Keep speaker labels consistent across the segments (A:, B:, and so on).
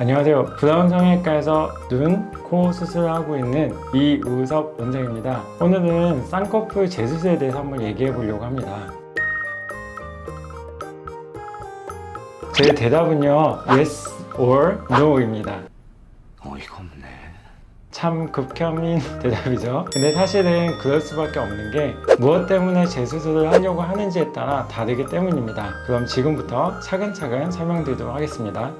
A: 안녕하세요. 브라운 성형외과에서 눈, 코 수술을 하고 있는 이우섭 원장입니다. 오늘은 쌍꺼풀 재수술에 대해서 한번 얘기해 보려고 합니다. 제 대답은요, yes or no입니다.
B: 어이가 없네.
A: 참 극혐인 대답이죠. 근데 사실은 그럴 수밖에 없는 게 무엇 때문에 재수술을 하려고 하는지에 따라 다르기 때문입니다. 그럼 지금부터 차근차근 설명드리도록 하겠습니다.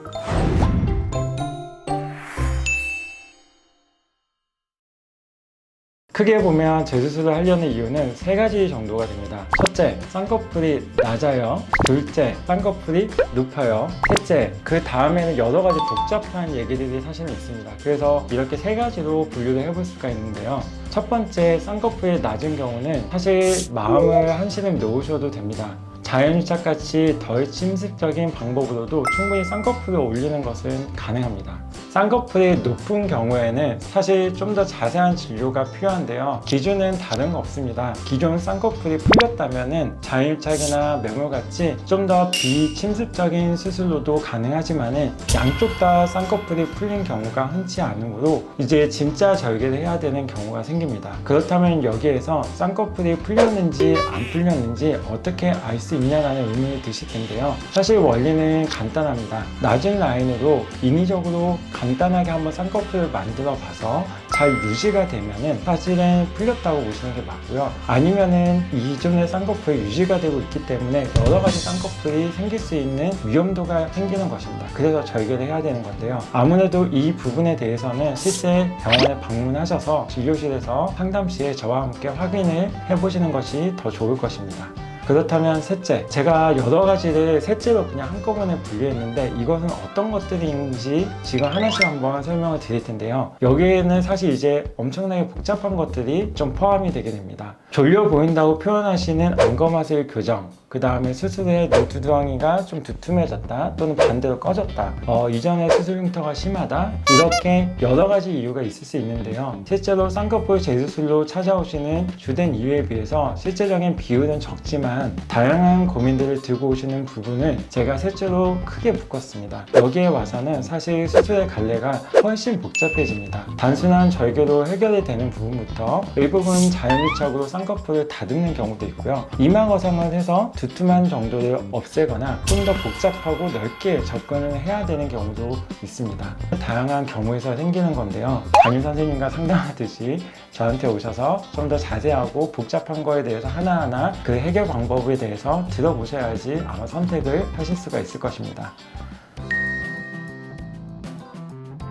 A: 크게 보면 재수술을 하려는 이유는 세 가지 정도가 됩니다. 첫째, 쌍꺼풀이 낮아요. 둘째, 쌍꺼풀이 높아요. 셋째, 그 다음에는 여러 가지 복잡한 얘기들이 사실은 있습니다. 그래서 이렇게 세 가지로 분류를 해볼 수가 있는데요. 첫 번째, 쌍꺼풀이 낮은 경우는 사실 마음을 한시름 놓으셔도 됩니다. 자연유착같이 덜 침습적인 방법으로도 충분히 쌍꺼풀을 올리는 것은 가능합니다. 쌍꺼풀이 높은 경우에는 사실 좀 더 자세한 진료가 필요한데요. 기준은 다른 거 없습니다. 기존 쌍꺼풀이 풀렸다면 자연유착이나 매몰같이 좀 더 비침습적인 수술로도 가능하지만 양쪽 다 쌍꺼풀이 풀린 경우가 흔치 않으므로 이제 진짜 절개를 해야 되는 경우가 생깁니다. 그렇다면 여기에서 쌍꺼풀이 풀렸는지 안 풀렸는지 어떻게 알 수 있냐라는 의문이 드실 텐데요. 사실 원리는 간단합니다. 낮은 라인으로 인위적으로 간단하게 한번 쌍꺼풀을 만들어 봐서 잘 유지가 되면은 사실은 풀렸다고 보시는 게 맞고요. 아니면은 이전의 쌍꺼풀이 유지가 되고 있기 때문에 여러 가지 쌍꺼풀이 생길 수 있는 위험도가 생기는 것입니다. 그래서 절개를 해야 되는 건데요. 아무래도 이 부분에 대해서는 실제 병원에 방문하셔서 진료실에서 상담 시에 저와 함께 확인을 해보시는 것이 더 좋을 것입니다. 그렇다면 셋째, 제가 여러 가지를 셋째로 그냥 한꺼번에 분류했는데 이것은 어떤 것들인지 지금 하나씩 한번 설명을 드릴 텐데요. 여기에는 사실 이제 엄청나게 복잡한 것들이 좀 포함이 되게 됩니다. 졸려 보인다고 표현하시는 안검하슬 교정, 그 다음에 수술 후에 눈두덩이가 좀 두툼해졌다 또는 반대로 꺼졌다, 이전에 수술 흉터가 심하다, 이렇게 여러 가지 이유가 있을 수 있는데요. 실제로 쌍꺼풀 재수술로 찾아오시는 주된 이유에 비해서 실제적인 비율은 적지만 다양한 고민들을 들고 오시는 부분을 제가 셋째로 크게 묶었습니다. 여기에 와서는 사실 수술의 갈래가 훨씬 복잡해집니다. 단순한 절개로 해결이 되는 부분부터 일부분 자연유착으로 쌍꺼풀을 다듬는 경우도 있고요. 이마 거상을 해서 두툼한 정도를 없애거나 좀 더 복잡하고 넓게 접근을 해야 되는 경우도 있습니다. 다양한 경우에서 생기는 건데요. 담임 선생님과 상담하듯이 저한테 오셔서 좀 더 자세하고 복잡한 거에 대해서 하나하나 그 해결 방법에 대해서 들어보셔야지 아마 선택을 하실 수가 있을 것입니다.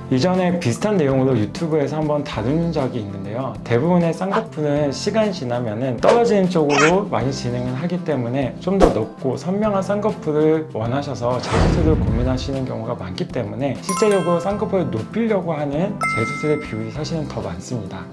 A: 이전에 비슷한 내용으로 유튜브에서 한번 다룬 적이 있는데요. 대부분의 쌍꺼풀은 시간이 지나면 떨어지는 쪽으로 많이 진행을 하기 때문에 좀 더 높고 선명한 쌍꺼풀을 원하셔서 재수술을 고민하시는 경우가 많기 때문에 실제적으로 쌍꺼풀을 높이려고 하는 재수술의 비율이 사실은 더 많습니다.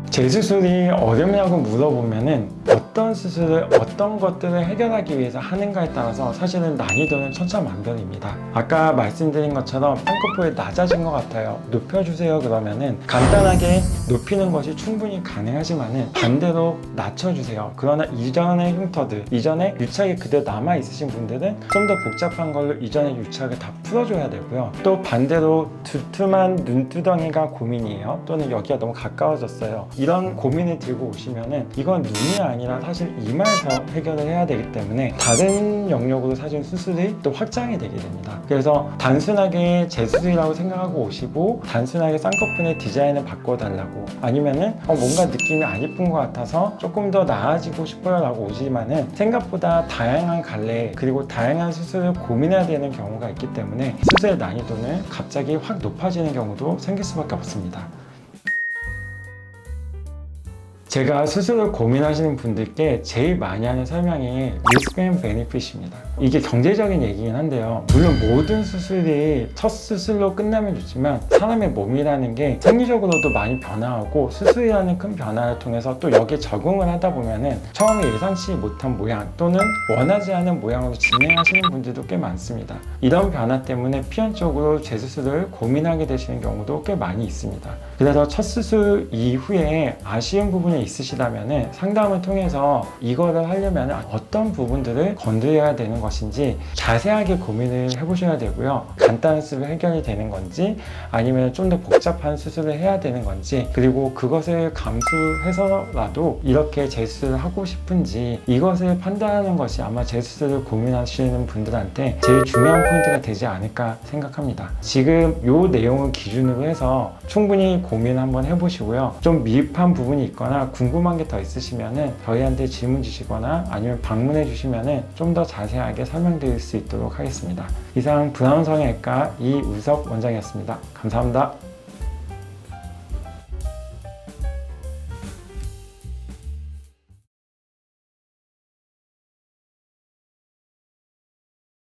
A: 재수술이 어렵냐고 물어보면은 어떤 수술을 어떤 것들을 해결하기 위해서 하는가에 따라서 사실은 난이도는 천차만별입니다. 아까 말씀드린 것처럼 쌍꺼풀이 낮아진 것 같아요, 높여주세요 그러면은 간단하게 높이는 것이 충분히 가능하지만은 반대로 낮춰주세요. 그러나 이전의 흉터들, 이전에 유착이 그대로 남아 있으신 분들은 좀 더 복잡한 걸로 이전의 유착을 다 풀어줘야 되고요. 또 반대로 두툼한 눈두덩이가 고민이에요, 또는 여기가 너무 가까워졌어요, 이런 고민을 들고 오시면은 이건 눈이 아니라 사실 이마에서 해결을 해야 되기 때문에 다른 영역으로 사실 수술이 또 확장이 되게 됩니다. 그래서 단순하게 재수술이라고 생각하고 오시고 단순하게 쌍꺼풀의 디자인을 바꿔달라고, 아니면은 뭔가 느낌이 안 예쁜 것 같아서 조금 더 나아지고 싶어요 라고 오지만은 생각보다 다양한 갈래 그리고 다양한 수술을 고민해야 되는 경우가 있기 때문에 수술의 난이도는 갑자기 확 높아지는 경우도 생길 수밖에 없습니다. 제가 수술을 고민하시는 분들께 제일 많이 하는 설명이 리스크 앤 베니핏입니다. 이게 경제적인 얘기긴 한데요. 물론 모든 수술이 첫 수술로 끝나면 좋지만 사람의 몸이라는 게 생리적으로도 많이 변화하고 수술이라는 큰 변화를 통해서 또 여기에 적응을 하다 보면은 처음에 예상치 못한 모양 또는 원하지 않은 모양으로 진행하시는 분들도 꽤 많습니다. 이런 변화 때문에 필연적으로 재수술을 고민하게 되시는 경우도 꽤 많이 있습니다. 그래서 첫 수술 이후에 아쉬운 부분이 있으시다면 상담을 통해서 이거를 하려면 어떤 부분들을 건드려야 되는 것인지 자세하게 고민을 해보셔야 되고요. 간단한 수술로 해결이 되는 건지 아니면 좀 더 복잡한 수술을 해야 되는 건지, 그리고 그것을 감수해서라도 이렇게 재수술을 하고 싶은지, 이것을 판단하는 것이 아마 재수술을 고민하시는 분들한테 제일 중요한 포인트가 되지 않을까 생각합니다. 지금 이 내용을 기준으로 해서 충분히 고민 한번 해보시고요. 좀 미흡한 부분이 있거나 궁금한 게 더 있으시면 저희한테 질문 주시거나 아니면 방문해 주시면 좀 더 자세하게 설명드릴 수 있도록 하겠습니다. 이상 분한성형외과 이우석 원장이었습니다. 감사합니다.